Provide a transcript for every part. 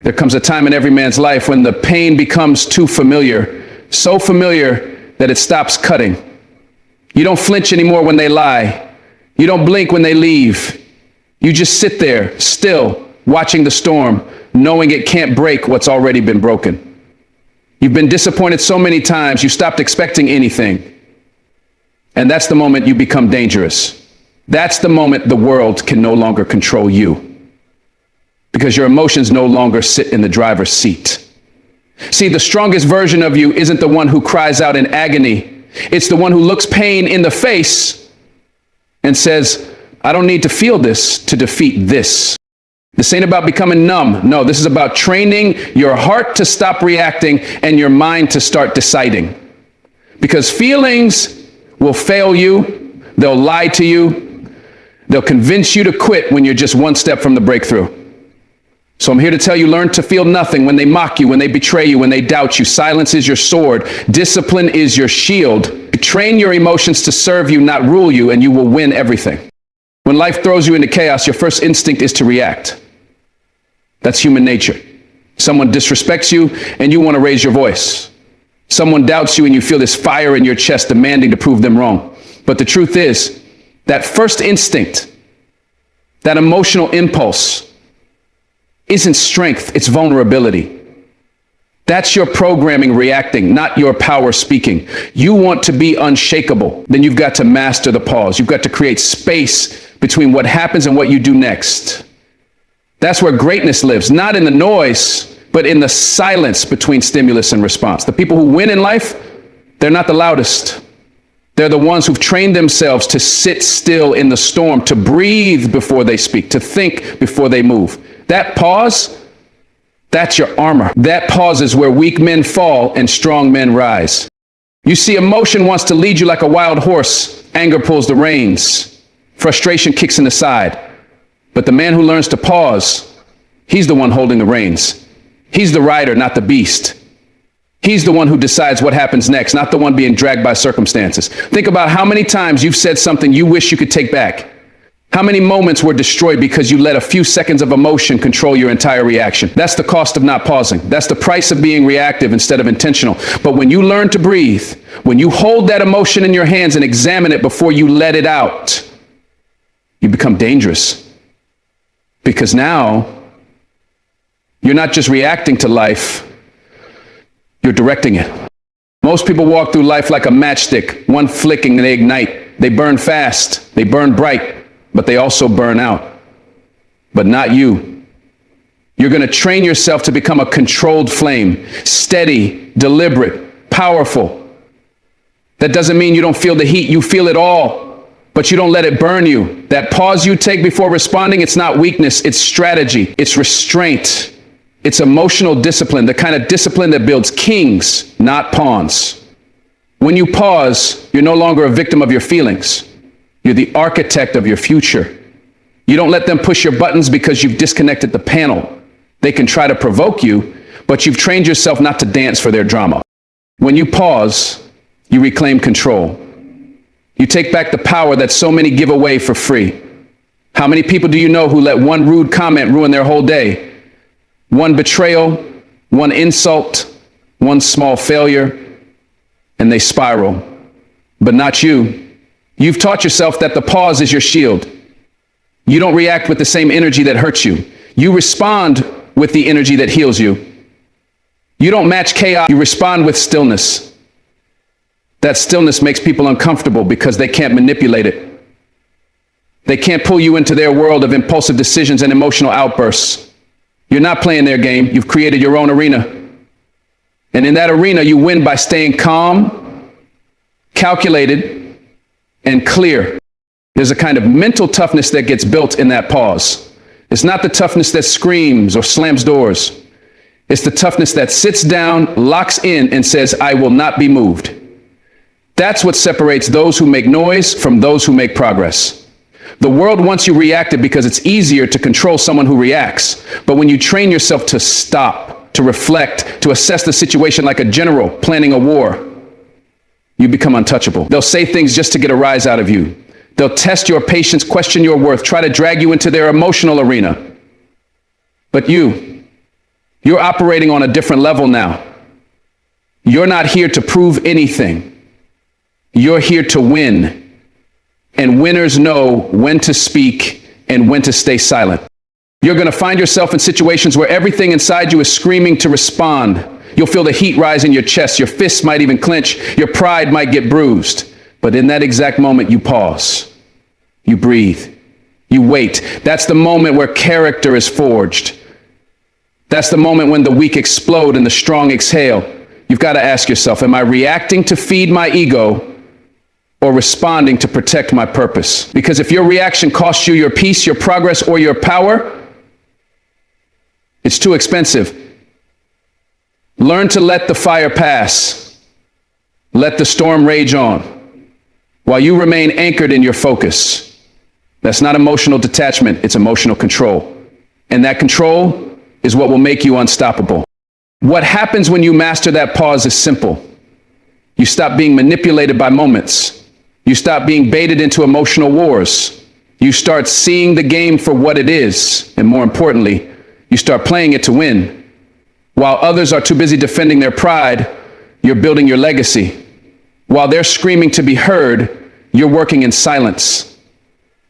There comes a time in every man's life when the pain becomes too familiar, so familiar that it stops cutting. You don't flinch anymore when they lie. You don't blink when they leave. You just sit there, still, watching the storm, knowing it can't break what's already been broken. You've been disappointed so many times, you stopped expecting anything. And that's the moment you become dangerous. That's the moment the world can no longer control you, because your emotions no longer sit in the driver's seat. See, the strongest version of you isn't the one who cries out in agony. It's the one who looks pain in the face and says, I don't need to feel this to defeat this. This ain't about becoming numb. No, this is about training your heart to stop reacting and your mind to start deciding. Because feelings will fail you. They'll lie to you. They'll convince you to quit when you're just one step from the breakthrough. So I'm here to tell you, learn to feel nothing when they mock you, when they betray you, when they doubt you. Silence is your sword. Discipline is your shield. Train your emotions to serve you, not rule you, and you will win everything. When life throws you into chaos, your first instinct is to react. That's human nature. Someone disrespects you and you want to raise your voice. Someone doubts you and you feel this fire in your chest demanding to prove them wrong. But the truth is, that first instinct, that emotional impulse, isn't strength, it's vulnerability. That's your programming reacting, not your power speaking. You want to be unshakable, then you've got to master the pause. You've got to create space between what happens and what you do next. That's where greatness lives, not in the noise, but in the silence between stimulus and response. The people who win in life, they're not the loudest. They're the ones who've trained themselves to sit still in the storm, to breathe before they speak, to think before they move. That pause, that's your armor. That pause is where weak men fall and strong men rise. You see, emotion wants to lead you like a wild horse. Anger pulls the reins. Frustration kicks in the side. But the man who learns to pause, he's the one holding the reins. He's the rider, not the beast. He's the one who decides what happens next, not the one being dragged by circumstances. Think about how many times you've said something you wish you could take back. How many moments were destroyed because you let a few seconds of emotion control your entire reaction? That's the cost of not pausing. That's the price of being reactive instead of intentional. But when you learn to breathe, when you hold that emotion in your hands and examine it before you let it out, you become dangerous. Because now, you're not just reacting to life, you're directing it. Most people walk through life like a matchstick, one flicking and they ignite. They burn fast, they burn bright, but they also burn out. But not you. You're going to train yourself to become a controlled flame, steady, deliberate, powerful. That doesn't mean you don't feel the heat, you feel it all, but you don't let it burn you. That pause you take before responding, it's not weakness, it's strategy, it's restraint. It's emotional discipline, the kind of discipline that builds kings, not pawns. When you pause, you're no longer a victim of your feelings. You're the architect of your future. You don't let them push your buttons because you've disconnected the panel. They can try to provoke you, but you've trained yourself not to dance for their drama. When you pause, you reclaim control. You take back the power that so many give away for free. How many people do you know who let one rude comment ruin their whole day? One betrayal, one insult, one small failure, and they spiral. But not you. You've taught yourself that the pause is your shield. You don't react with the same energy that hurts you. You respond with the energy that heals you. You don't match chaos, you respond with stillness. That stillness makes people uncomfortable because they can't manipulate it. They can't pull you into their world of impulsive decisions and emotional outbursts. You're not playing their game. You've created your own arena. And in that arena, you win by staying calm, calculated, and clear. There's a kind of mental toughness that gets built in that pause. It's not the toughness that screams or slams doors. It's the toughness that sits down, locks in, and says, I will not be moved. That's what separates those who make noise from those who make progress. The world wants you reactive because it's easier to control someone who reacts. But when you train yourself to stop, to reflect, to assess the situation like a general planning a war, you become untouchable. They'll say things just to get a rise out of you. They'll test your patience, question your worth, try to drag you into their emotional arena. But you You're operating on a different level now. You're not here to prove anything. You're here to win. And winners know when to speak and when to stay silent. You're going to find yourself in situations where everything inside you is screaming to respond. You'll feel the heat rise in your chest. Your fists might even clench. Your pride might get bruised. But in that exact moment, you pause. You breathe. You wait. That's the moment where character is forged. That's the moment when the weak explode and the strong exhale. You've got to ask yourself, am I reacting to feed my ego or responding to protect my purpose? Because if your reaction costs you your peace, your progress, or your power, it's too expensive. Learn to let the fire pass. Let the storm rage on while you remain anchored in your focus. That's not emotional detachment, it's emotional control. And that control is what will make you unstoppable. What happens when you master that pause is simple. You stop being manipulated by moments. You stop being baited into emotional wars. You start seeing the game for what it is. And more importantly, you start playing it to win. While others are too busy defending their pride, you're building your legacy. While they're screaming to be heard, you're working in silence.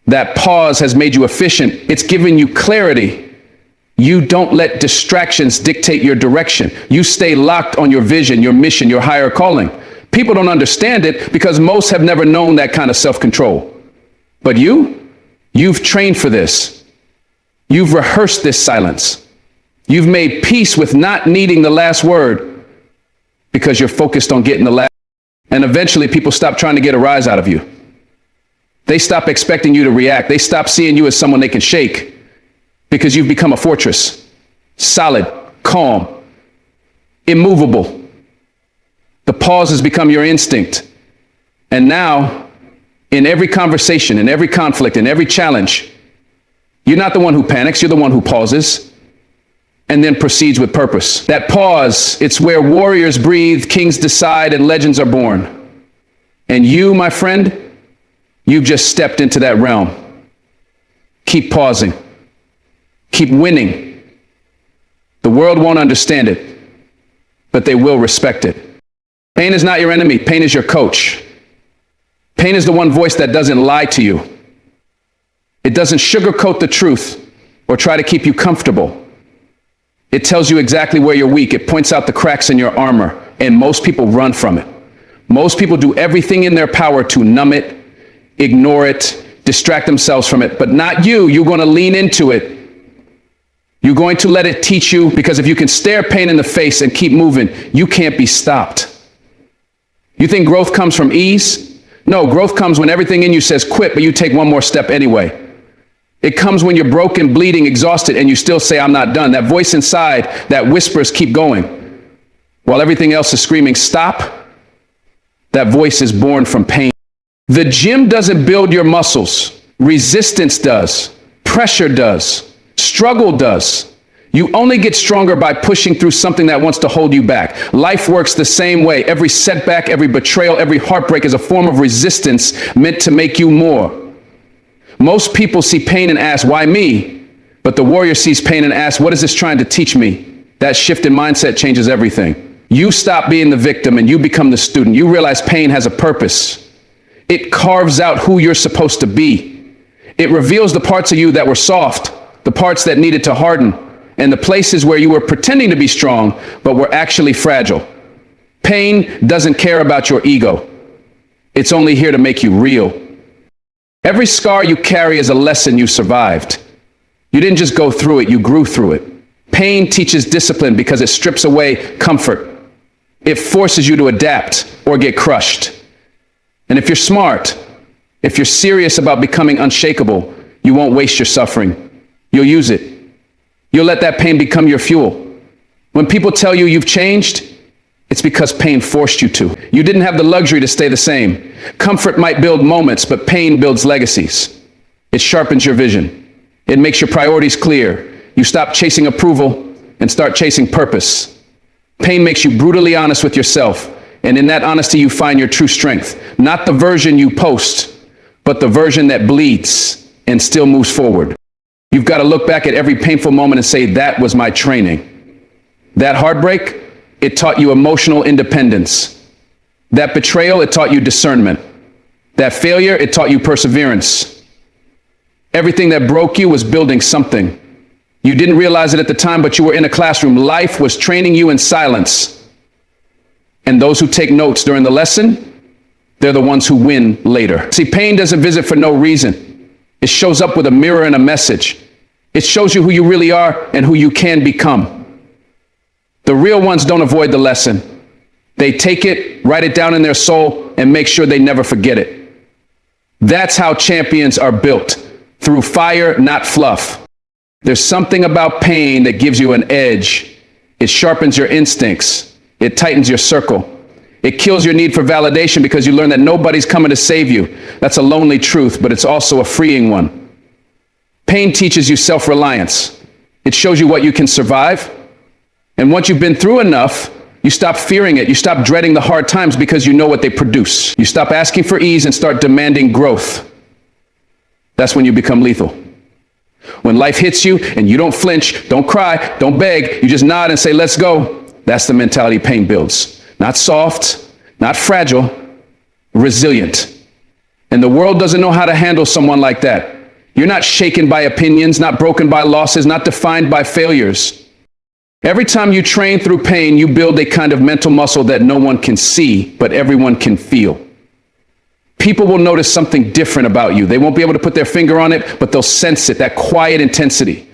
That pause has made you efficient. It's given you clarity. You don't let distractions dictate your direction. You stay locked on your vision, your mission, your higher calling. People don't understand it because most have never known that kind of self-control. But you've trained for this. You've rehearsed this silence. You've made peace with not needing the last word because you're focused on getting the last. And eventually people stop trying to get a rise out of you. They stop expecting you to react. They stop seeing you as someone they can shake because you've become a fortress, solid, calm, immovable. The pause has become your instinct. And now, in every conversation, in every conflict, in every challenge, you're not the one who panics, you're the one who pauses and then proceeds with purpose. That pause, it's where warriors breathe, kings decide, and legends are born. And you, my friend, you've just stepped into that realm. Keep pausing. Keep winning. The world won't understand it, but they will respect it. Pain is not your enemy. Pain is your coach. Pain is the one voice that doesn't lie to you. It doesn't sugarcoat the truth or try to keep you comfortable. It tells you exactly where you're weak. It points out the cracks in your armor, and most people run from it. Most people do everything in their power to numb it, ignore it, distract themselves from it, but not you. You're going to lean into it. You're going to let it teach you, because if you can stare pain in the face and keep moving, you can't be stopped. You think growth comes from ease? No, growth comes when everything in you says quit, but you take one more step anyway. It comes when you're broken, bleeding, exhausted, and you still say, I'm not done. That voice inside that whispers, keep going, while everything else is screaming, stop. That voice is born from pain. The gym doesn't build your muscles. Resistance does. Pressure does. Struggle does. You only get stronger by pushing through something that wants to hold you back. Life works the same way. Every setback, every betrayal, every heartbreak is a form of resistance meant to make you more. Most people see pain and ask, why me? But the warrior sees pain and asks, what is this trying to teach me? That shift in mindset changes everything. You stop being the victim and you become the student. You realize pain has a purpose. It carves out who you're supposed to be. It reveals the parts of you that were soft, the parts that needed to harden, and the places where you were pretending to be strong, but were actually fragile. Pain doesn't care about your ego. It's only here to make you real. Every scar you carry is a lesson you survived. You didn't just go through it, you grew through it. Pain teaches discipline because it strips away comfort. It forces you to adapt or get crushed. And if you're smart, if you're serious about becoming unshakable, you won't waste your suffering. You'll use it. You'll let that pain become your fuel. When people tell you you've changed, it's because pain forced you to. You didn't have the luxury to stay the same. Comfort might build moments, but pain builds legacies. It sharpens your vision. It makes your priorities clear. You stop chasing approval and start chasing purpose. Pain makes you brutally honest with yourself. And in that honesty, you find your true strength. Not the version you post, but the version that bleeds and still moves forward. You've got to look back at every painful moment and say, that was my training. That heartbreak, it taught you emotional independence. That betrayal, it taught you discernment. That failure, it taught you perseverance. Everything that broke you was building something. You didn't realize it at the time, but you were in a classroom. Life was training you in silence. And those who take notes during the lesson, they're the ones who win later. See, pain doesn't visit for no reason. It shows up with a mirror and a message. It shows you who you really are and who you can become. The real ones don't avoid the lesson. They take it, write it down in their soul, and make sure they never forget it. That's how champions are built, through fire, not fluff. There's something about pain that gives you an edge. It sharpens your instincts. It tightens your circle. It kills your need for validation because you learn that nobody's coming to save you. That's a lonely truth, but it's also a freeing one. Pain teaches you self-reliance. It shows you what you can survive. And once you've been through enough, you stop fearing it. You stop dreading the hard times because you know what they produce. You stop asking for ease and start demanding growth. That's when you become lethal. When life hits you and you don't flinch, don't cry, don't beg, you just nod and say, let's go. That's the mentality pain builds. Not soft, not fragile, resilient. And the world doesn't know how to handle someone like that. You're not shaken by opinions, not broken by losses, not defined by failures. Every time you train through pain, you build a kind of mental muscle that no one can see, but everyone can feel. People will notice something different about you. They won't be able to put their finger on it, but they'll sense it, that quiet intensity.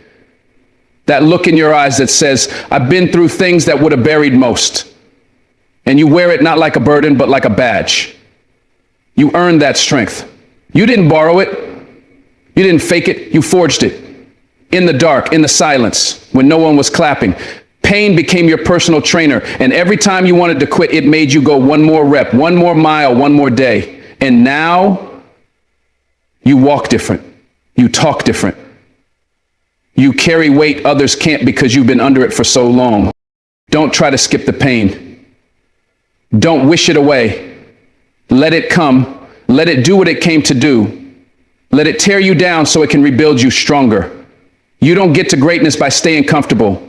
That look in your eyes that says, I've been through things that would have buried most. And you wear it not like a burden, but like a badge. You earned that strength. You didn't borrow it. You didn't fake it. You forged it. In the dark, in the silence, when no one was clapping. Pain became your personal trainer. And every time you wanted to quit, it made you go one more rep, one more mile, one more day. And now you walk different. You talk different. You carry weight others can't because you've been under it for so long. Don't try to skip the pain. Don't wish it away. Let it come. Let it do what it came to do. Let it tear you down so it can rebuild you stronger. You don't get to greatness by staying comfortable.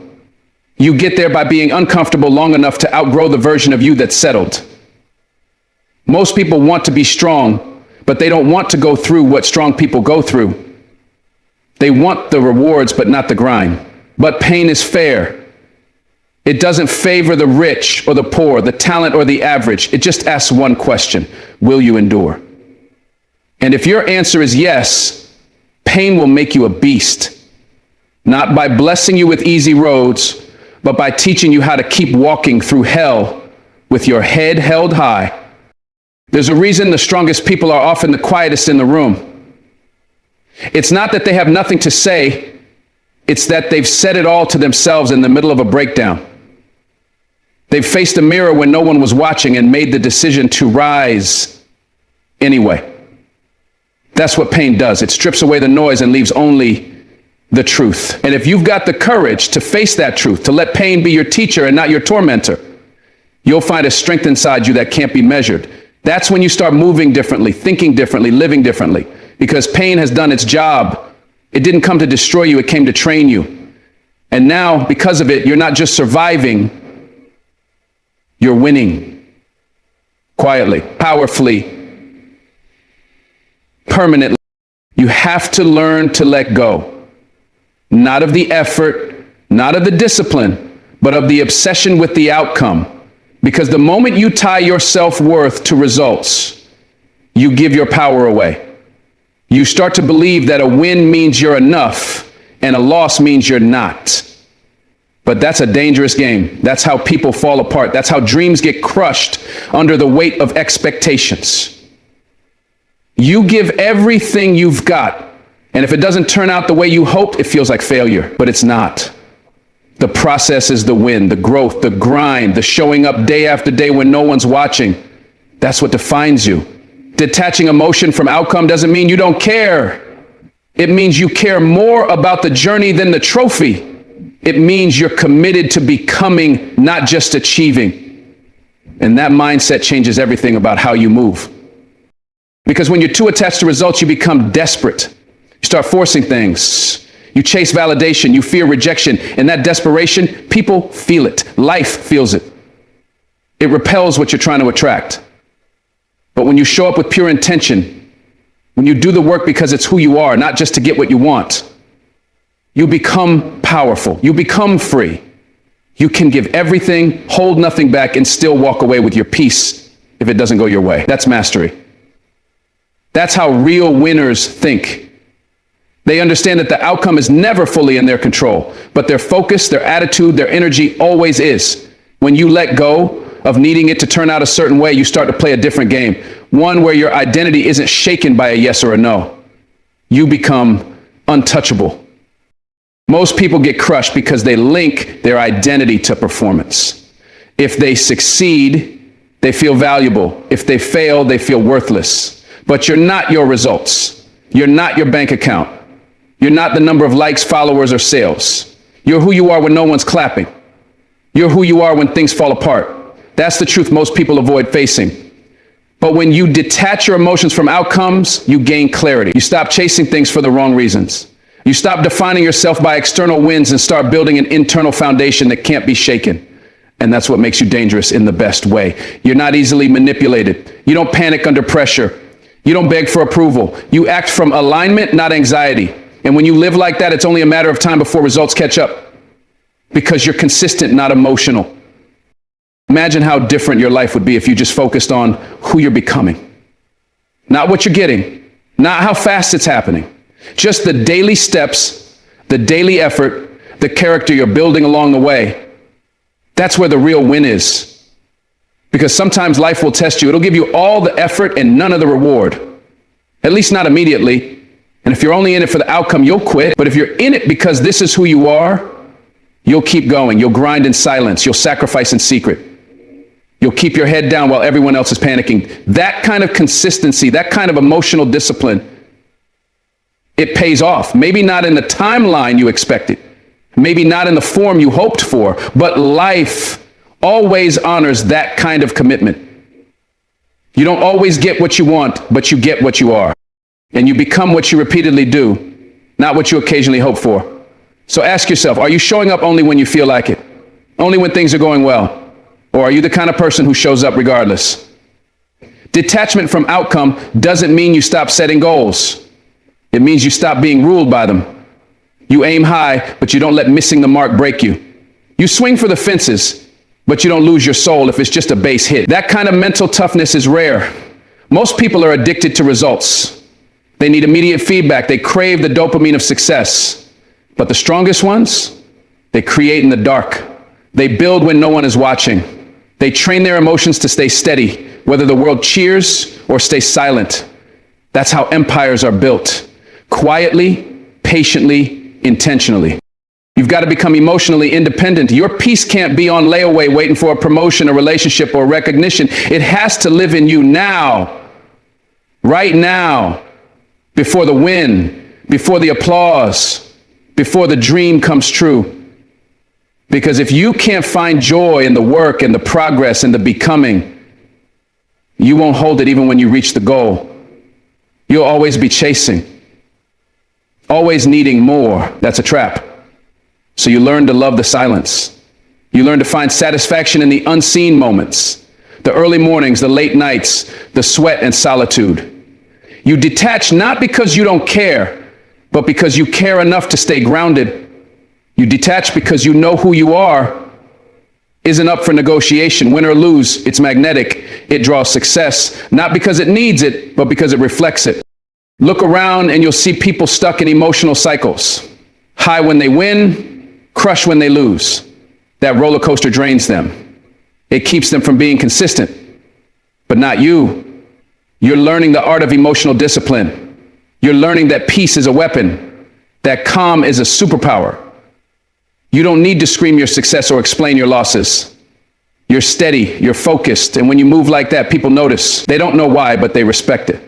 You get there by being uncomfortable long enough to outgrow the version of you that's settled. Most people want to be strong, but they don't want to go through what strong people go through. They want the rewards, but not the grind. But pain is fair. It doesn't favor the rich or the poor, the talent or the average. It just asks one question: will you endure? And if your answer is yes, pain will make you a beast. Not by blessing you with easy roads, but by teaching you how to keep walking through hell with your head held high. There's a reason the strongest people are often the quietest in the room. It's not that they have nothing to say. It's that they've said it all to themselves in the middle of a breakdown. They've faced a mirror when no one was watching and made the decision to rise anyway. That's what pain does. It strips away the noise and leaves only the truth. And if you've got the courage to face that truth, to let pain be your teacher and not your tormentor, you'll find a strength inside you that can't be measured. That's when you start moving differently, thinking differently, living differently, because pain has done its job. It didn't come to destroy you, it came to train you. And now, because of it, you're not just surviving, you're winning. Quietly, powerfully, permanently. You have to learn to let go. Not of the effort, not of the discipline, but of the obsession with the outcome. Because the moment you tie your self-worth to results, you give your power away. You start to believe that a win means you're enough and a loss means you're not. But that's a dangerous game. That's how people fall apart. That's how dreams get crushed under the weight of expectations. You give everything you've got. And if it doesn't turn out the way you hoped, it feels like failure, but it's not. The process is the win, the growth, the grind, the showing up day after day when no one's watching. That's what defines you. Detaching emotion from outcome doesn't mean you don't care. It means you care more about the journey than the trophy. It means you're committed to becoming, not just achieving. And that mindset changes everything about how you move. Because when you're too attached to results, you become desperate. You start forcing things. You chase validation, you fear rejection, and that desperation, people feel it. Life feels it. It repels what you're trying to attract. But when you show up with pure intention, when you do the work because it's who you are, not just to get what you want, you become powerful. You become free. You can give everything, hold nothing back, and still walk away with your peace if it doesn't go your way. That's mastery. That's how real winners think. They understand that the outcome is never fully in their control, but their focus, their attitude, their energy always is. When you let go of needing it to turn out a certain way, you start to play a different game. One where your identity isn't shaken by a yes or a no. You become untouchable. Most people get crushed because they link their identity to performance. If they succeed, they feel valuable. If they fail, they feel worthless. But you're not your results. You're not your bank account. You're not the number of likes, followers, or sales. You're who you are when no one's clapping. You're who you are when things fall apart. That's the truth most people avoid facing. But when you detach your emotions from outcomes, you gain clarity. You stop chasing things for the wrong reasons. You stop defining yourself by external wins and start building an internal foundation that can't be shaken. And that's what makes you dangerous in the best way. You're not easily manipulated. You don't panic under pressure. You don't beg for approval. You act from alignment, not anxiety. And when you live like that, it's only a matter of time before results catch up. Because you're consistent, not emotional. Imagine how different your life would be if you just focused on who you're becoming. Not what you're getting. Not how fast it's happening. Just the daily steps, the daily effort, the character you're building along the way. That's where the real win is. Because sometimes life will test you. It'll give you all the effort and none of the reward. At least not immediately. And if you're only in it for the outcome, you'll quit. But if you're in it because this is who you are, you'll keep going. You'll grind in silence. You'll sacrifice in secret. You'll keep your head down while everyone else is panicking. That kind of consistency, that kind of emotional discipline, it pays off. Maybe not in the timeline you expected. Maybe not in the form you hoped for. But life always honors that kind of commitment. You don't always get what you want, but you get what you are. And you become what you repeatedly do, not what you occasionally hope for. So ask yourself, are you showing up only when you feel like it? Only when things are going well? Or are you the kind of person who shows up regardless? Detachment from outcome doesn't mean you stop setting goals. It means you stop being ruled by them. You aim high, but you don't let missing the mark break you. You swing for the fences, but you don't lose your soul if it's just a base hit. That kind of mental toughness is rare. Most people are addicted to results. They need immediate feedback. They crave the dopamine of success. But the strongest ones, they create in the dark. They build when no one is watching. They train their emotions to stay steady, whether the world cheers or stays silent. That's how empires are built. Quietly, patiently, intentionally. You've got to become emotionally independent. Your peace can't be on layaway waiting for a promotion, a relationship, or recognition. It has to live in you now. Right now. Before the win, before the applause, before the dream comes true. Because if you can't find joy in the work and the progress and the becoming, you won't hold it even when you reach the goal. You'll always be chasing, always needing more. That's a trap. So you learn to love the silence. You learn to find satisfaction in the unseen moments, the early mornings, the late nights, the sweat and solitude. You detach not because you don't care, but because you care enough to stay grounded. You detach because you know who you are isn't up for negotiation. Win or lose, it's magnetic. It draws success, not because it needs it, but because it reflects it. Look around and you'll see people stuck in emotional cycles. High when they win, crush when they lose. That roller coaster drains them. It keeps them from being consistent. But not you. You're learning the art of emotional discipline. You're learning that peace is a weapon, that calm is a superpower. You don't need to scream your success or explain your losses. You're steady, you're focused, and when you move like that, people notice. They don't know why, but they respect it.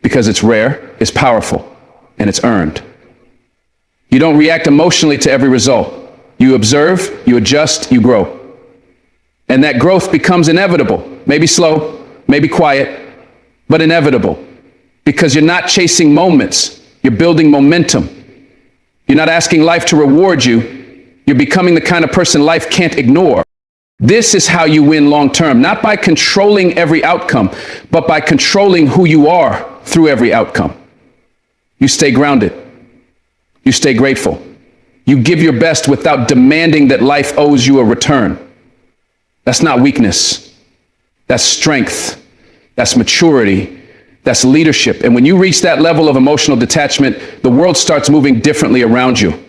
Because it's rare, it's powerful, and it's earned. You don't react emotionally to every result. You observe, you adjust, you grow. And that growth becomes inevitable. Maybe slow, maybe quiet, but inevitable. Because you're not chasing moments, you're building momentum. You're not asking life to reward you. You're becoming the kind of person life can't ignore. This is how you win long term, not by controlling every outcome, but by controlling who you are through every outcome. You stay grounded. You stay grateful. You give your best without demanding that life owes you a return. That's not weakness. That's strength. That's maturity. That's leadership. And when you reach that level of emotional detachment, the world starts moving differently around you.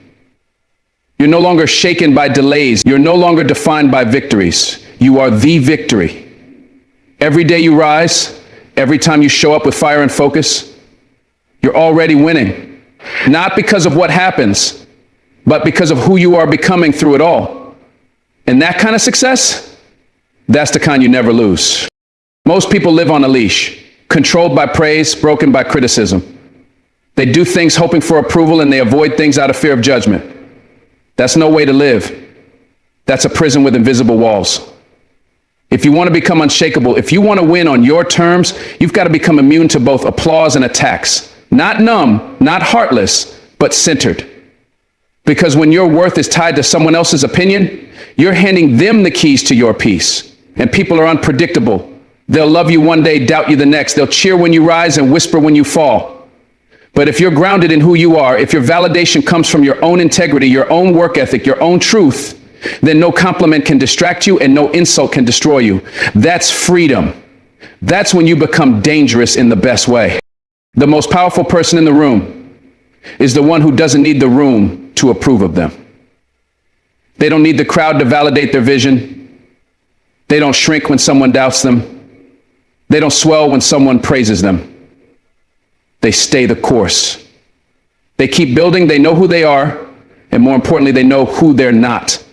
You're no longer shaken by delays. You're no longer defined by victories. You are the victory. Every day you rise, every time you show up with fire and focus, you're already winning. Not because of what happens, but because of who you are becoming through it all. And that kind of success, that's the kind you never lose. Most people live on a leash, controlled by praise, broken by criticism. They do things hoping for approval, and they avoid things out of fear of judgment. That's no way to live. That's a prison with invisible walls. If you want to become unshakable, if you want to win on your terms, you've got to become immune to both applause and attacks. Not numb, not heartless, but centered. Because when your worth is tied to someone else's opinion, you're handing them the keys to your peace. And people are unpredictable. They'll love you one day, doubt you the next. They'll cheer when you rise and whisper when you fall. But if you're grounded in who you are, if your validation comes from your own integrity, your own work ethic, your own truth, then no compliment can distract you and no insult can destroy you. That's freedom. That's when you become dangerous in the best way. The most powerful person in the room is the one who doesn't need the room to approve of them. They don't need the crowd to validate their vision. They don't shrink when someone doubts them. They don't swell when someone praises them. They stay the course. They keep building, they know who they are, and more importantly, they know who they're not.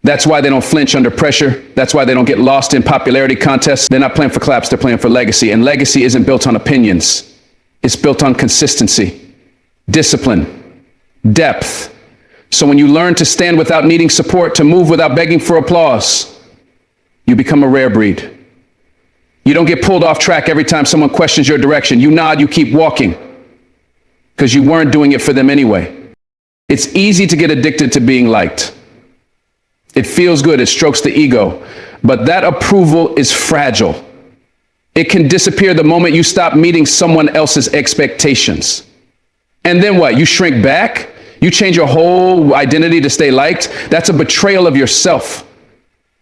That's why they don't flinch under pressure. That's why they don't get lost in popularity contests. They're not playing for claps, they're playing for legacy. And legacy isn't built on opinions. It's built on consistency, discipline, depth. So when you learn to stand without needing support, to move without begging for applause, you become a rare breed. You don't get pulled off track every time someone questions your direction. You nod, you keep walking, because you weren't doing it for them anyway. It's easy to get addicted to being liked. It feels good, it strokes the ego, but that approval is fragile. It can disappear the moment you stop meeting someone else's expectations. And then what? You shrink back? You change your whole identity to stay liked? That's a betrayal of yourself.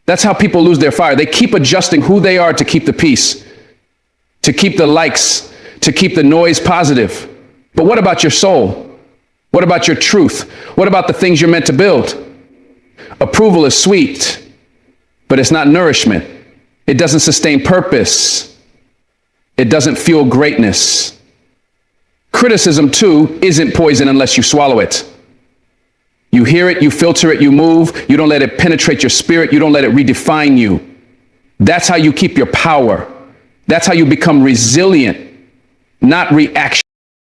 That's how people lose their fire. They keep adjusting who they are to keep the peace, to keep the likes, to keep the noise positive. But what about your soul? What about your truth? What about the things you're meant to build? Approval is sweet, but it's not nourishment. It doesn't sustain purpose. It doesn't fuel greatness. Criticism, too, isn't poison unless you swallow it. You hear it, you filter it, you move. You don't let it penetrate your spirit. You don't let it redefine you. That's how you keep your power. That's how you become resilient, not reaction.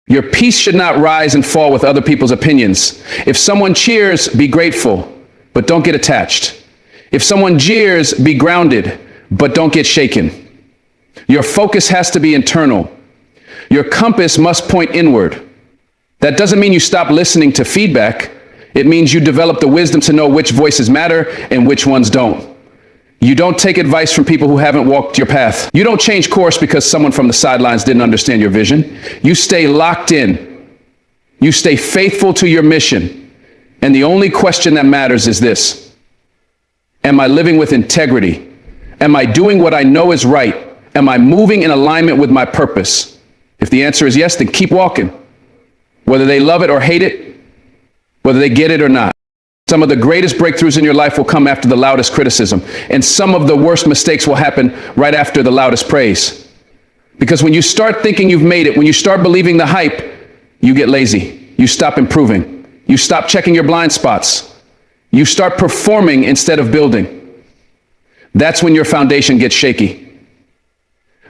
Your peace should not rise and fall with other people's opinions. If someone cheers, be grateful, but don't get attached. If someone jeers, be grounded, but don't get shaken. Your focus has to be internal. Your compass must point inward. That doesn't mean you stop listening to feedback. It means you develop the wisdom to know which voices matter and which ones don't. You don't take advice from people who haven't walked your path. You don't change course because someone from the sidelines didn't understand your vision. You stay locked in. You stay faithful to your mission. And the only question that matters is this: am I living with integrity? Am I doing what I know is right? Am I moving in alignment with my purpose? If the answer is yes, then keep walking. Whether they love it or hate it, whether they get it or not. Some of the greatest breakthroughs in your life will come after the loudest criticism, and some of the worst mistakes will happen right after the loudest praise. Because when you start thinking you've made it, when you start believing the hype, you get lazy. You stop improving. You stop checking your blind spots. You start performing instead of building. That's when your foundation gets shaky.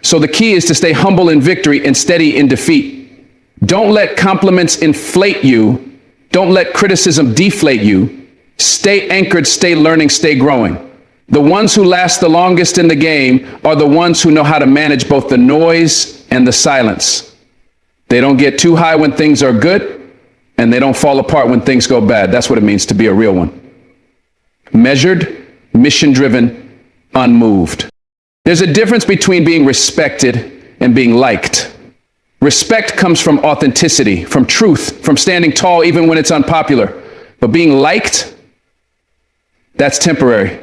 So the key is to stay humble in victory and steady in defeat. Don't let compliments inflate you. Don't let criticism deflate you. Stay anchored, stay learning, stay growing. The ones who last the longest in the game are the ones who know how to manage both the noise and the silence. They don't get too high when things are good, and they don't fall apart when things go bad. That's what it means to be a real one. Measured, mission-driven, unmoved. There's a difference between being respected and being liked. Respect comes from authenticity, from truth, from standing tall even when it's unpopular. But being liked, that's temporary.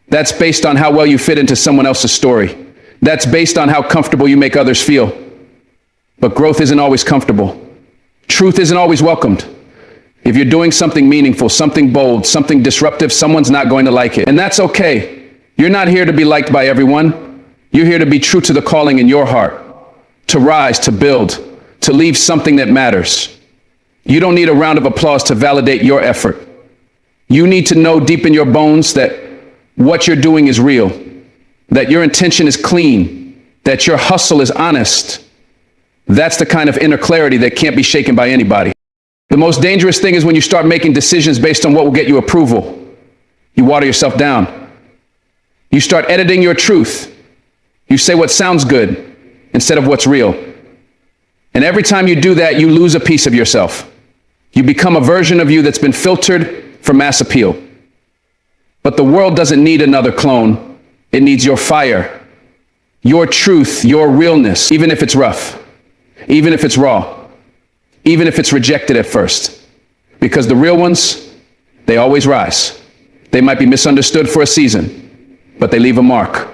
That's based on how well you fit into someone else's story. That's based on how comfortable you make others feel. But growth isn't always comfortable. Truth isn't always welcomed. If you're doing something meaningful, something bold, something disruptive, someone's not going to like it. And that's okay. You're not here to be liked by everyone. You're here to be true to the calling in your heart, to rise, to build, to leave something that matters. You don't need a round of applause to validate your effort. You need to know deep in your bones that what you're doing is real, that your intention is clean, that your hustle is honest. That's the kind of inner clarity that can't be shaken by anybody. The most dangerous thing is when you start making decisions based on what will get you approval. You water yourself down. You start editing your truth. You say what sounds good instead of what's real. And every time you do that, you lose a piece of yourself. You become a version of you that's been filtered for mass appeal. But the world doesn't need another clone. It needs your fire, your truth, your realness, even if it's rough, even if it's raw, even if it's rejected at first. Because the real ones, they always rise. They might be misunderstood for a season, but they leave a mark.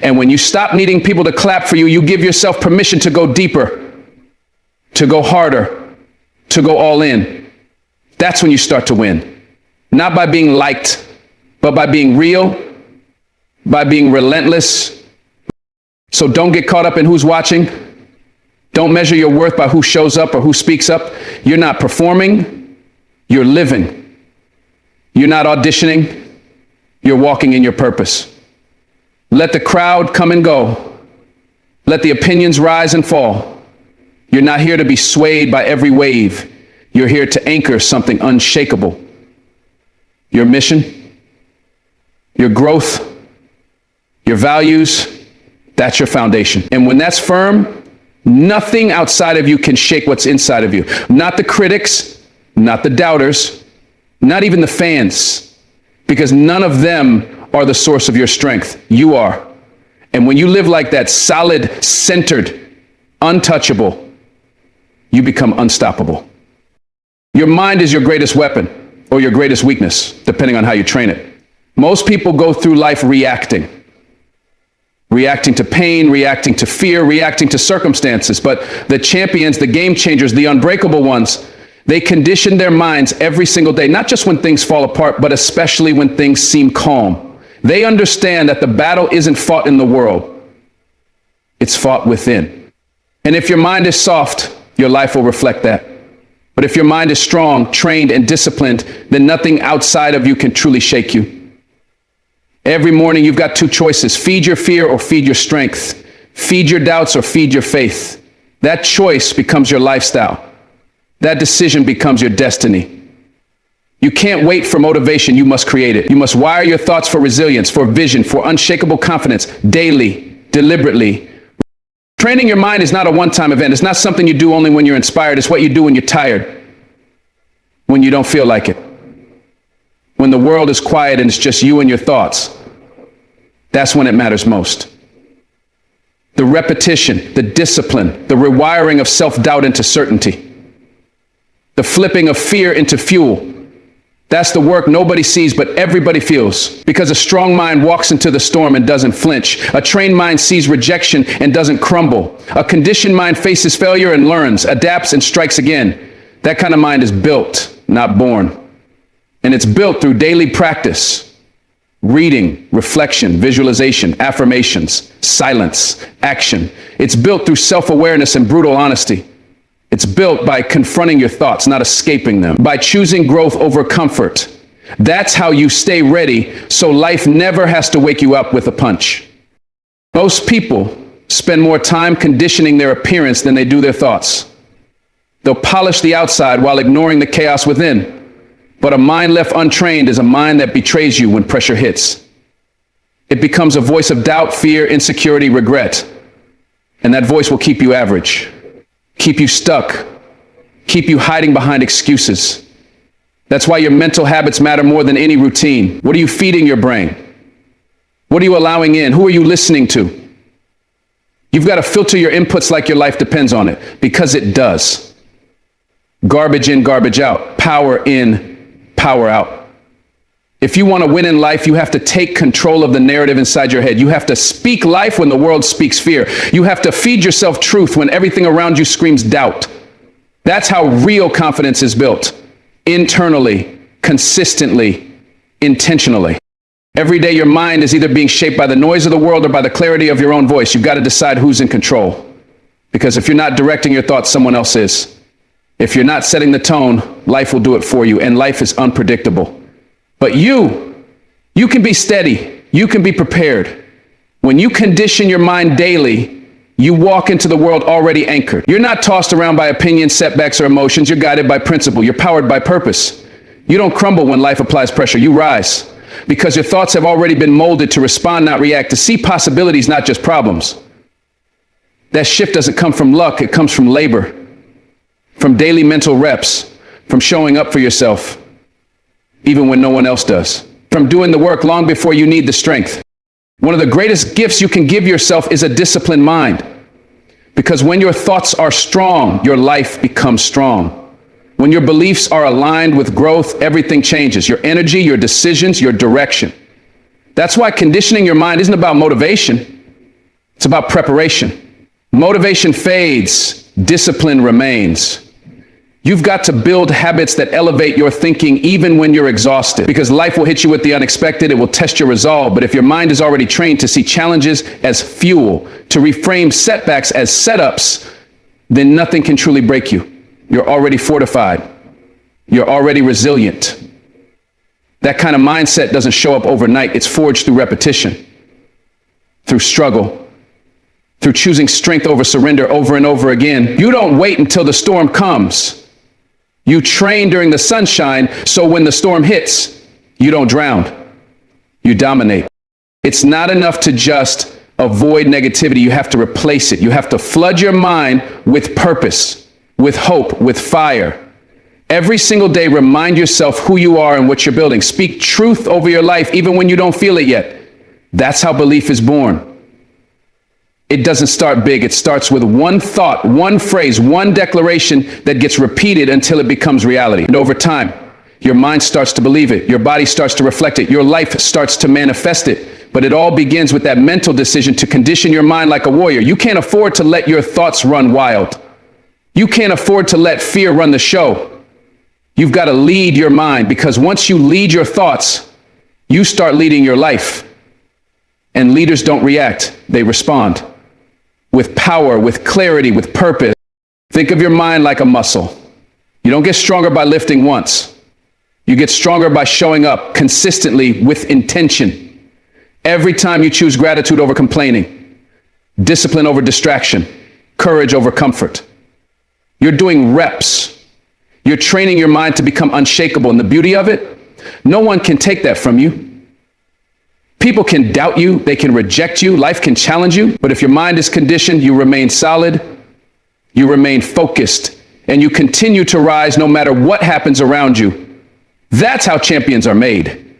And when you stop needing people to clap for you, you give yourself permission to go deeper, to go harder, to go all in. That's when you start to win. Not by being liked, but by being real, by being relentless. So don't get caught up in who's watching. Don't measure your worth by who shows up or who speaks up. You're not performing, you're living. You're not auditioning, you're walking in your purpose. Let the crowd come and go. Let the opinions rise and fall. You're not here to be swayed by every wave. You're here to anchor something unshakable. Your mission, your growth, your values, that's your foundation. And when that's firm, nothing outside of you can shake what's inside of you. Not the critics, not the doubters, not even the fans, because none of them are the source of your strength. You are. And when you live like that, solid, centered, untouchable, you become unstoppable. Your mind is your greatest weapon or your greatest weakness, depending on how you train it. Most people go through life reacting to pain, reacting to fear, reacting to circumstances. But the champions, the game changers, the unbreakable ones, they condition their minds every single day, not just when things fall apart, but especially when things seem calm. They understand that the battle isn't fought in the world. It's fought within. And if your mind is soft, your life will reflect that. But if your mind is strong, trained, and disciplined, then nothing outside of you can truly shake you. Every morning you've got two choices: feed your fear or feed your strength. Feed your doubts or feed your faith. That choice becomes your lifestyle. That decision becomes your destiny. You can't wait for motivation, you must create it. You must wire your thoughts for resilience, for vision, for unshakable confidence, daily, deliberately. Training your mind is not a one-time event. It's not something you do only when you're inspired. It's what you do when you're tired, when you don't feel like it. When the world is quiet and it's just you and your thoughts, that's when it matters most. The repetition, the discipline, the rewiring of self-doubt into certainty, the flipping of fear into fuel. That's the work nobody sees, but everybody feels. Because a strong mind walks into the storm and doesn't flinch. A trained mind sees rejection and doesn't crumble. A conditioned mind faces failure and learns, adapts and strikes again. That kind of mind is built, not born. And it's built through daily practice, reading, reflection, visualization, affirmations, silence, action. It's built through self-awareness and brutal honesty. It's built by confronting your thoughts, not escaping them, by choosing growth over comfort. That's how you stay ready, so life never has to wake you up with a punch. Most people spend more time conditioning their appearance than they do their thoughts. They'll polish the outside while ignoring the chaos within. But a mind left untrained is a mind that betrays you when pressure hits. It becomes a voice of doubt, fear, insecurity, regret. And that voice will keep you average, keep you stuck, keep you hiding behind excuses. That's why your mental habits matter more than any routine. What are you feeding your brain? What are you allowing in? Who are you listening to? You've got to filter your inputs like your life depends on it, because it does. Garbage in, garbage out. Power in, power out. If you want to win in life, you have to take control of the narrative inside your head. You have to speak life when the world speaks fear. You have to feed yourself truth when everything around you screams doubt. That's how real confidence is built. Internally, consistently, intentionally. Every day your mind is either being shaped by the noise of the world or by the clarity of your own voice. You've got to decide who's in control. Because if you're not directing your thoughts, someone else is. If you're not setting the tone, life will do it for you, and life is unpredictable. But you can be steady. You can be prepared. When you condition your mind daily, you walk into the world already anchored. You're not tossed around by opinions, setbacks, or emotions. You're guided by principle. You're powered by purpose. You don't crumble when life applies pressure. You rise. Because your thoughts have already been molded to respond, not react, to see possibilities, not just problems. That shift doesn't come from luck. It comes from labor, from daily mental reps, from showing up for yourself, even when no one else does, from doing the work long before you need the strength. One of the greatest gifts you can give yourself is a disciplined mind. Because when your thoughts are strong, your life becomes strong. When your beliefs are aligned with growth, everything changes. Your energy, your decisions, your direction. That's why conditioning your mind isn't about motivation. It's about preparation. Motivation fades, discipline remains. You've got to build habits that elevate your thinking even when you're exhausted. Because life will hit you with the unexpected. It will test your resolve. But if your mind is already trained to see challenges as fuel, to reframe setbacks as setups, then nothing can truly break you. You're already fortified. You're already resilient. That kind of mindset doesn't show up overnight. It's forged through repetition, through struggle, through choosing strength over surrender over and over again. You don't wait until the storm comes. You train during the sunshine, so when the storm hits, you don't drown. You dominate. It's not enough to just avoid negativity. You have to replace it. You have to flood your mind with purpose, with hope, with fire. Every single day, remind yourself who you are and what you're building. Speak truth over your life, even when you don't feel it yet. That's how belief is born. It doesn't start big. It starts with one thought, one phrase, one declaration that gets repeated until it becomes reality. And over time, your mind starts to believe it. Your body starts to reflect it. Your life starts to manifest it. But it all begins with that mental decision to condition your mind like a warrior. You can't afford to let your thoughts run wild. You can't afford to let fear run the show. You've got to lead your mind, because once you lead your thoughts, you start leading your life. And leaders don't react, they respond. With power, with clarity, with purpose. Think of your mind like a muscle. You don't get stronger by lifting once. You get stronger by showing up consistently with intention. Every time you choose gratitude over complaining, discipline over distraction, courage over comfort. You're doing reps. You're training your mind to become unshakable. And the beauty of it, no one can take that from you. People can doubt you. They can reject you. Life can challenge you. But if your mind is conditioned, you remain solid. You remain focused. And you continue to rise no matter what happens around you. That's how champions are made.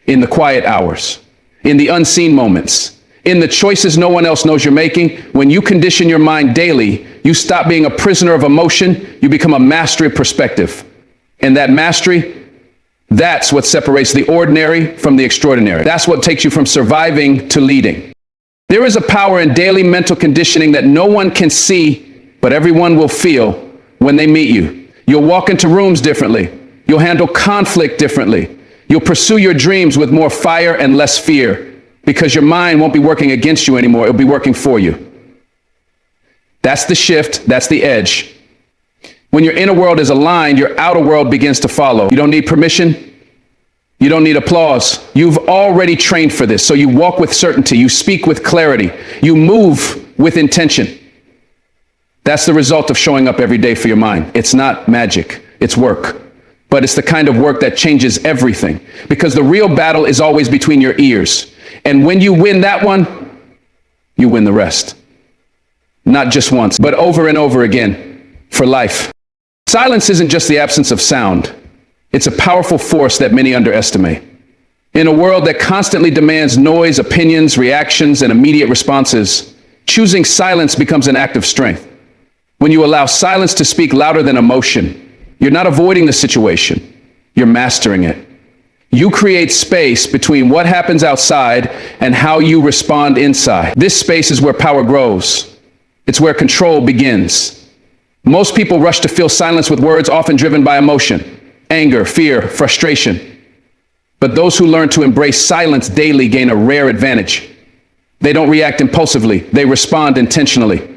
In the quiet hours. In the unseen moments. In the choices no one else knows you're making. When you condition your mind daily, you stop being a prisoner of emotion. You become a master of perspective. And that mastery, that's what separates the ordinary from the extraordinary. That's what takes you from surviving to leading. There is a power in daily mental conditioning that no one can see, but everyone will feel when they meet you. You'll walk into rooms differently. You'll handle conflict differently. You'll pursue your dreams with more fire and less fear. Because your mind won't be working against you anymore. It'll be working for you. That's the shift. That's the edge. When your inner world is aligned, your outer world begins to follow. You don't need permission. You don't need applause. You've already trained for this. So you walk with certainty. You speak with clarity. You move with intention. That's the result of showing up every day for your mind. It's not magic. It's work. But it's the kind of work that changes everything. Because the real battle is always between your ears. And when you win that one, you win the rest. Not just once, but over and over again for life. Silence isn't just the absence of sound. It's a powerful force that many underestimate. In a world that constantly demands noise, opinions, reactions, and immediate responses, choosing silence becomes an act of strength. When you allow silence to speak louder than emotion, you're not avoiding the situation, you're mastering it. You create space between what happens outside and how you respond inside. This space is where power grows. It's where control begins. Most people rush to fill silence with words often driven by emotion, anger, fear, frustration. But those who learn to embrace silence daily gain a rare advantage. They don't react impulsively, they respond intentionally.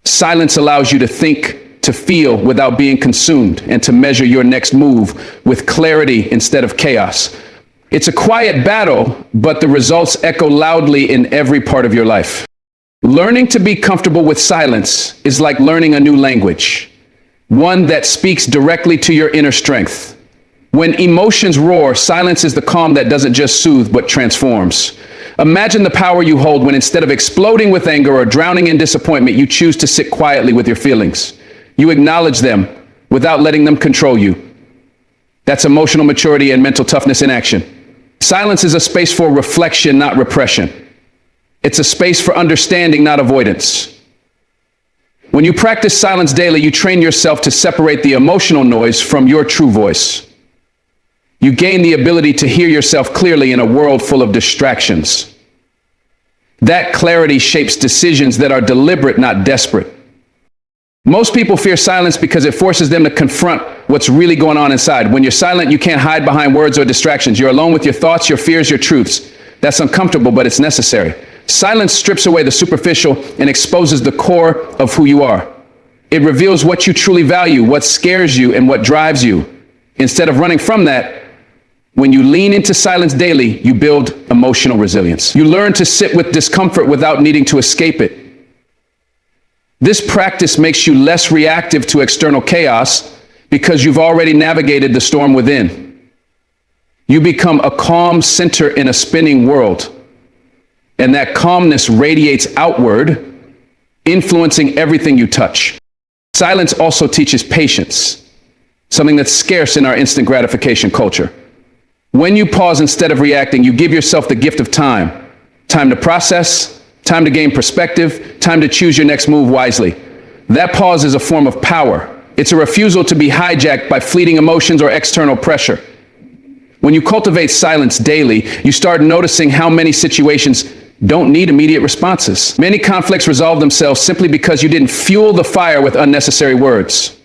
Silence allows you to think, to feel without being consumed, and to measure your next move with clarity instead of chaos. It's a quiet battle, but the results echo loudly in every part of your life. Learning to be comfortable with silence is like learning a new language, one that speaks directly to your inner strength. When emotions roar, silence is the calm that doesn't just soothe, but transforms. Imagine the power you hold when instead of exploding with anger or drowning in disappointment, you choose to sit quietly with your feelings. You acknowledge them without letting them control you. That's emotional maturity and mental toughness in action. Silence is a space for reflection, not repression. It's a space for understanding, not avoidance. When you practice silence daily, you train yourself to separate the emotional noise from your true voice. You gain the ability to hear yourself clearly in a world full of distractions. That clarity shapes decisions that are deliberate, not desperate. Most people fear silence because it forces them to confront what's really going on inside. When you're silent, you can't hide behind words or distractions. You're alone with your thoughts, your fears, your truths. That's uncomfortable, but it's necessary. Silence strips away the superficial and exposes the core of who you are. It reveals what you truly value, what scares you, and what drives you. Instead of running from that, when you lean into silence daily, you build emotional resilience. You learn to sit with discomfort without needing to escape it. This practice makes you less reactive to external chaos because you've already navigated the storm within. You become a calm center in a spinning world, and that calmness radiates outward, influencing everything you touch. Silence also teaches patience, something that's scarce in our instant gratification culture. When you pause instead of reacting, you give yourself the gift of time. Time to process, time to gain perspective, time to choose your next move wisely. That pause is a form of power. It's a refusal to be hijacked by fleeting emotions or external pressure. When you cultivate silence daily, you start noticing how many situations don't need immediate responses. Many conflicts resolve themselves simply because you didn't fuel the fire with unnecessary words.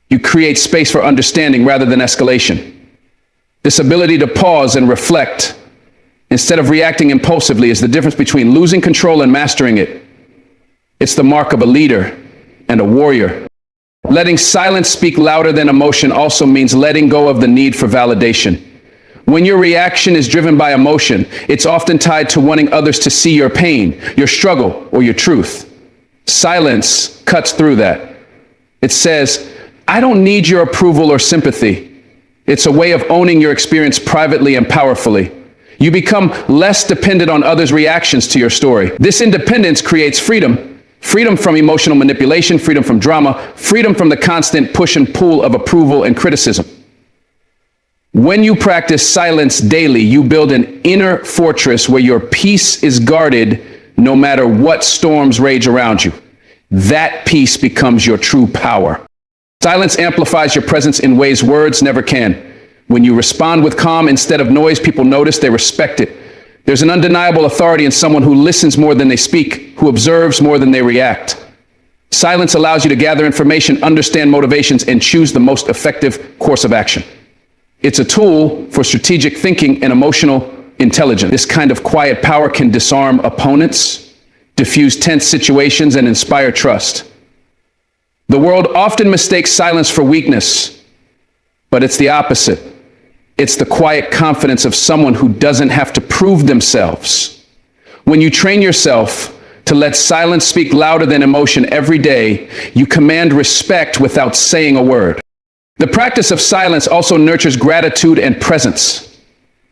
You create space for understanding rather than escalation. This ability to pause and reflect instead of reacting impulsively is the difference between losing control and mastering it. It's the mark of a leader and a warrior. Letting silence speak louder than emotion also means letting go of the need for validation. When your reaction is driven by emotion, it's often tied to wanting others to see your pain, your struggle, or your truth. Silence cuts through that. It says, I don't need your approval or sympathy. It's a way of owning your experience privately and powerfully. You become less dependent on others' reactions to your story. This independence creates freedom. Freedom from emotional manipulation, freedom from drama, freedom from the constant push and pull of approval and criticism. When you practice silence daily, you build an inner fortress where your peace is guarded no matter what storms rage around you. That peace becomes your true power. Silence amplifies your presence in ways words never can. When you respond with calm instead of noise, people notice, they respect it. There's an undeniable authority in someone who listens more than they speak, who observes more than they react. Silence allows you to gather information, understand motivations, and choose the most effective course of action. It's a tool for strategic thinking and emotional intelligence. This kind of quiet power can disarm opponents, diffuse tense situations, and inspire trust. The world often mistakes silence for weakness, but it's the opposite. It's the quiet confidence of someone who doesn't have to prove themselves. When you train yourself to let silence speak louder than emotion every day, you command respect without saying a word. The practice of silence also nurtures gratitude and presence.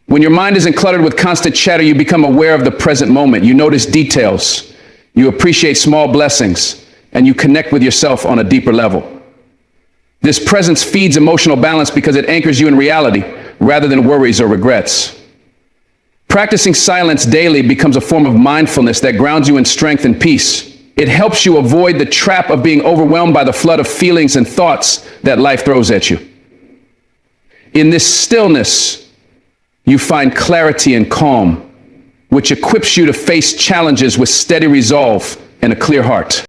When your mind isn't cluttered with constant chatter, you become aware of the present moment. You notice details. You appreciate small blessings, and you connect with yourself on a deeper level. This presence feeds emotional balance because it anchors you in reality rather than worries or regrets. Practicing silence daily becomes a form of mindfulness that grounds you in strength and peace. It helps you avoid the trap of being overwhelmed by the flood of feelings and thoughts that life throws at you. In this stillness, you find clarity and calm, which equips you to face challenges with steady resolve and a clear heart.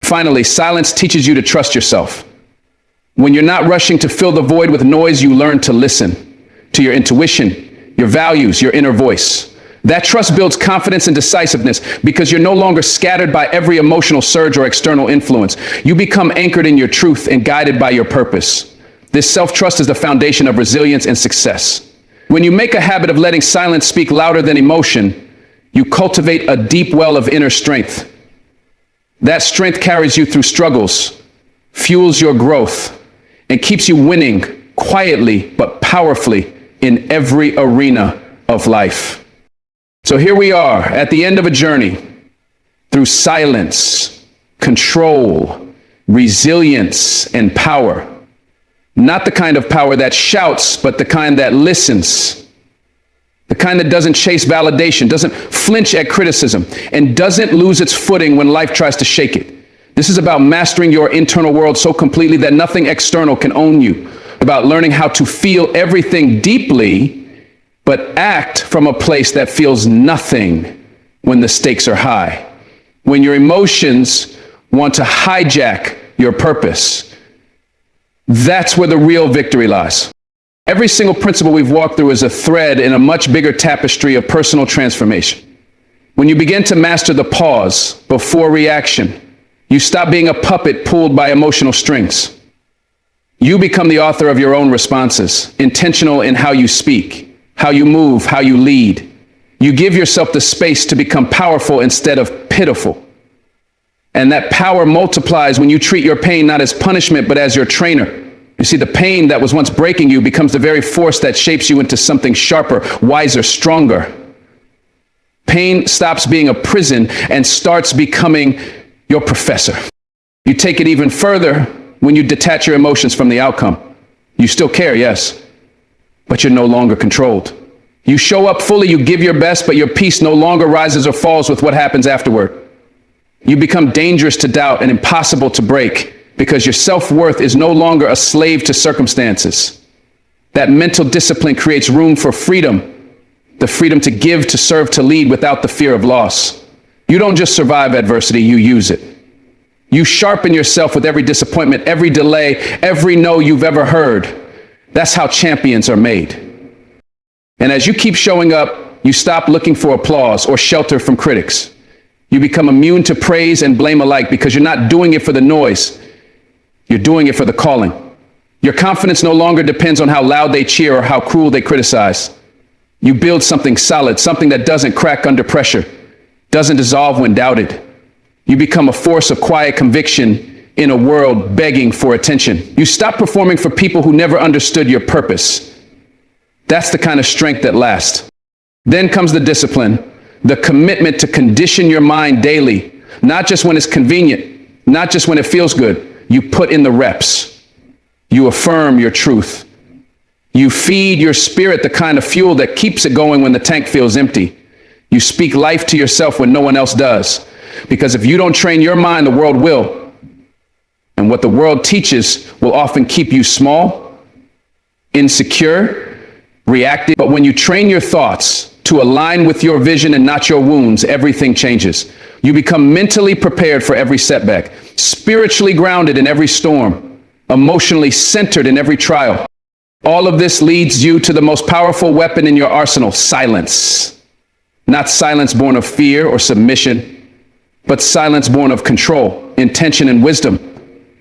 Finally, silence teaches you to trust yourself. When you're not rushing to fill the void with noise, you learn to listen to your intuition, your values, your inner voice. That trust builds confidence and decisiveness because you're no longer scattered by every emotional surge or external influence. You become anchored in your truth and guided by your purpose. This self-trust is the foundation of resilience and success. When you make a habit of letting silence speak louder than emotion, you cultivate a deep well of inner strength. That strength carries you through struggles, fuels your growth, and keeps you winning quietly but powerfully in every arena of life. So here we are at the end of a journey through silence, control, resilience, and power. Not the kind of power that shouts, but the kind that listens. The kind that doesn't chase validation, doesn't flinch at criticism, and doesn't lose its footing when life tries to shake it. This is about mastering your internal world so completely that nothing external can own you. About learning how to feel everything deeply, but act from a place that feels nothing when the stakes are high. When your emotions want to hijack your purpose. That's where the real victory lies. Every single principle we've walked through is a thread in a much bigger tapestry of personal transformation. When you begin to master the pause before reaction, you stop being a puppet pulled by emotional strings. You become the author of your own responses, intentional in how you speak, how you move, how you lead. You give yourself the space to become powerful instead of pitiful. And that power multiplies when you treat your pain not as punishment, but as your trainer. You see, the pain that was once breaking you becomes the very force that shapes you into something sharper, wiser, stronger. Pain stops being a prison and starts becoming your professor. You take it even further when you detach your emotions from the outcome. You still care, yes, but you're no longer controlled. You show up fully, you give your best, but your peace no longer rises or falls with what happens afterward. You become dangerous to doubt and impossible to break because your self-worth is no longer a slave to circumstances. That mental discipline creates room for freedom, the freedom to give, to serve, to lead without the fear of loss. You don't just survive adversity, you use it. You sharpen yourself with every disappointment, every delay, every no you've ever heard. That's how champions are made. And as you keep showing up, you stop looking for applause or shelter from critics. You become immune to praise and blame alike because you're not doing it for the noise. You're doing it for the calling. Your confidence no longer depends on how loud they cheer or how cruel they criticize. You build something solid, something that doesn't crack under pressure, doesn't dissolve when doubted. You become a force of quiet conviction in a world begging for attention. You stop performing for people who never understood your purpose. That's the kind of strength that lasts. Then comes the discipline, the commitment to condition your mind daily, not just when it's convenient, not just when it feels good. You put in the reps. You affirm your truth. You feed your spirit the kind of fuel that keeps it going when the tank feels empty. You speak life to yourself when no one else does. Because if you don't train your mind, the world will. And what the world teaches will often keep you small, insecure, reactive. But when you train your thoughts to align with your vision and not your wounds, everything changes. You become mentally prepared for every setback, spiritually grounded in every storm, emotionally centered in every trial. All of this leads you to the most powerful weapon in your arsenal, silence. Not silence born of fear or submission, but silence born of control, intention, and wisdom.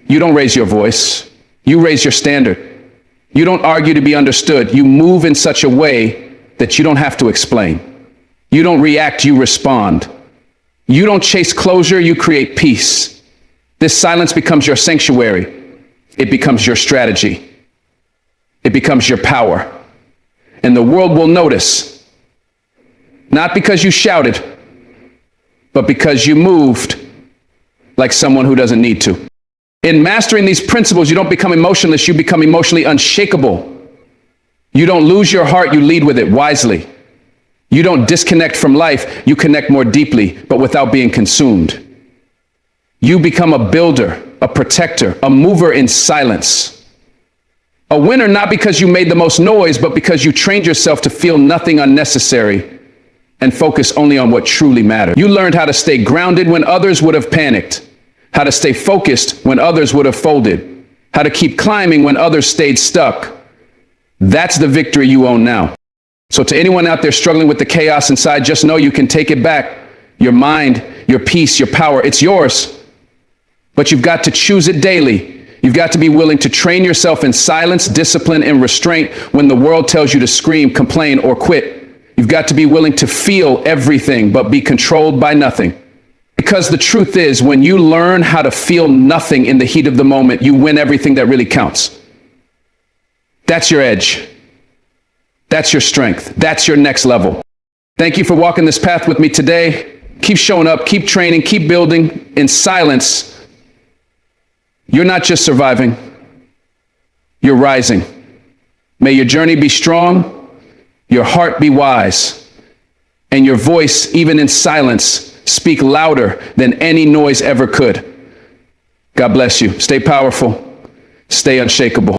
You don't raise your voice. You raise your standard. You don't argue to be understood. You move in such a way that you don't have to explain. You don't react, you respond. You don't chase closure, you create peace. This silence becomes your sanctuary. It becomes your strategy. It becomes your power. And the world will notice, not because you shouted, but because you moved like someone who doesn't need to. In mastering these principles, you don't become emotionless, you become emotionally unshakable. You don't lose your heart, you lead with it wisely. You don't disconnect from life, you connect more deeply, but without being consumed. You become a builder, a protector, a mover in silence. A winner not because you made the most noise, but because you trained yourself to feel nothing unnecessary and focus only on what truly matters. You learned how to stay grounded when others would have panicked, how to stay focused when others would have folded, how to keep climbing when others stayed stuck. That's the victory you own now. So to anyone out there struggling with the chaos inside, just know you can take it back. Your mind, your peace, your power, it's yours. But you've got to choose it daily. You've got to be willing to train yourself in silence, discipline, and restraint when the world tells you to scream, complain, or quit. You've got to be willing to feel everything, but be controlled by nothing. Because the truth is, when you learn how to feel nothing in the heat of the moment, you win everything that really counts. That's your edge. That's your strength. That's your next level. Thank you for walking this path with me today. Keep showing up, keep training, keep building in silence. You're not just surviving, you're rising. May your journey be strong, your heart be wise, and your voice, even in silence, speak louder than any noise ever could. God bless you. Stay powerful, stay unshakable.